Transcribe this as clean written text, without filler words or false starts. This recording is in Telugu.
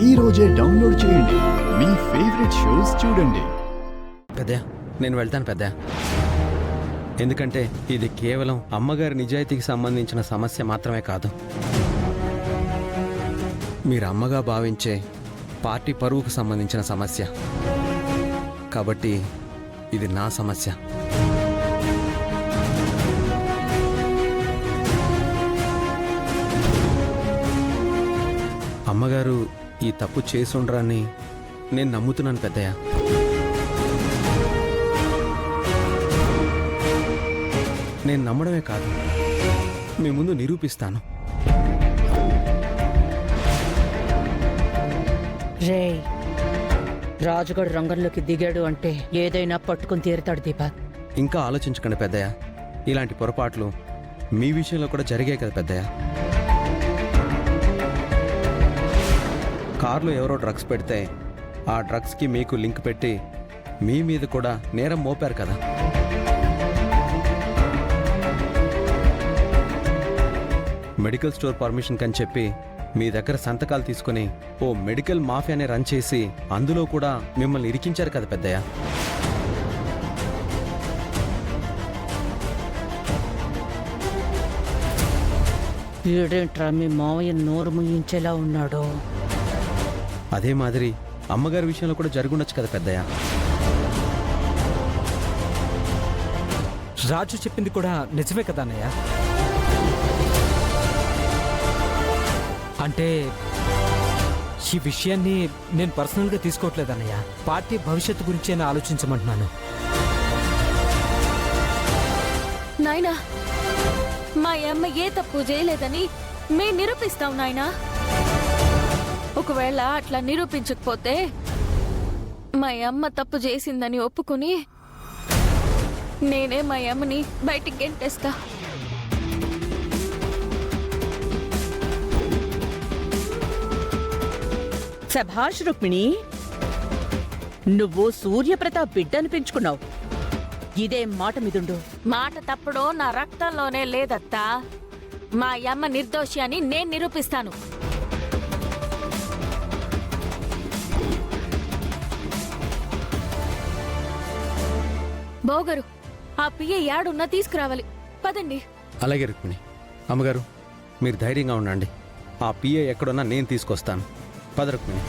ఈ రోజే డౌన్లోడ్ చేయండి. మీ ఫేవరెట్ షోస్ చూడండి. పెద్దయ్య, నేను వెళ్తాను పెద్దయ్య. ఎందుకంటే ఇది కేవలం అమ్మగారి నిజాయితీకి సంబంధించిన సమస్య మాత్రమే కాదు, మీరు అమ్మగా భావించే పార్టీ పరువుకు సంబంధించిన సమస్య. కాబట్టి ఇది నా సమస్య. అమ్మగారు ఈ తప్పు చేసుండ్రని నేను నమ్ముతున్నాను పెద్దయ్య. నేను నమ్మడమే కాదు, మీ ముందు నిరూపిస్తాను. రే, రాజుగాడు రంగంలోకి దిగాడు అంటే ఏదైనా పట్టుకుని తీరుతాడు దీపక్. ఇంకా ఆలోచించకండి పెద్దయ్య, ఇలాంటి పొరపాట్లు మీ విషయంలో కూడా జరిగాయి కదా పెద్దయ్య. కార్లో ఎవరో డ్రగ్స్ పెడితే ఆ డ్రగ్స్కి మీకు లింక్ పెట్టి మీ మీద కూడా నేరం మోపారు కదా. మెడికల్ స్టోర్ పర్మిషన్ కని చెప్పి మీ దగ్గర సంతకాలు తీసుకుని ఓ మెడికల్ మాఫియాని రన్ చేసి అందులో కూడా మిమ్మల్ని ఇరికించారు కదా పెద్దయ్య. వీడేంట్రా మీ మావయ్య నోరు ముయించేలా ఉన్నాడు. అదే మాదిరి అమ్మగారి విషయంలో కూడా జరుగుండొచ్చు కదా పెద్దయ్య. రాజు చెప్పింది కూడా నిజమే కదా అన్నయ్య. అంటే ఈ విషయాన్ని నేను పర్సనల్గా తీసుకోవట్లేదు అన్నయ్య, పార్టీ భవిష్యత్తు గురించి నేను ఆలోచించమంటున్నాను. నాయనా, మా అమ్మ ఏ తప్పు చేయలేదని మేము నిరూపిస్తాం నాయనా. ఒకవేళ అట్లా నిరూపించకపోతే మా అమ్మ తప్పు చేసిందని ఒప్పుకుని నేనే మా అమ్మని బయటికి గెంటేస్తా. శభాష్ రుక్మిణి, నువ్వు సూర్యప్రతాప్ బిడ్డను పెంచుకున్నావు. ఇదే మాట మీదుండు. మాట తప్పుడు నా రక్తంలోనే లేదత్తా. మా అమ్మ నిర్దోషి అని నేను నిరూపిస్తాను. బావగారు, ఆ పియ్య యాడున్నా తీసుకురావాలి. పదండి. అలాగే రుక్మిణి. అమ్మగారు, మీరు ధైర్యంగా ఉండండి. ఆ పిఏ ఎక్కడున్నా నేను తీసుకొస్తాను. పద రుక్మిణి.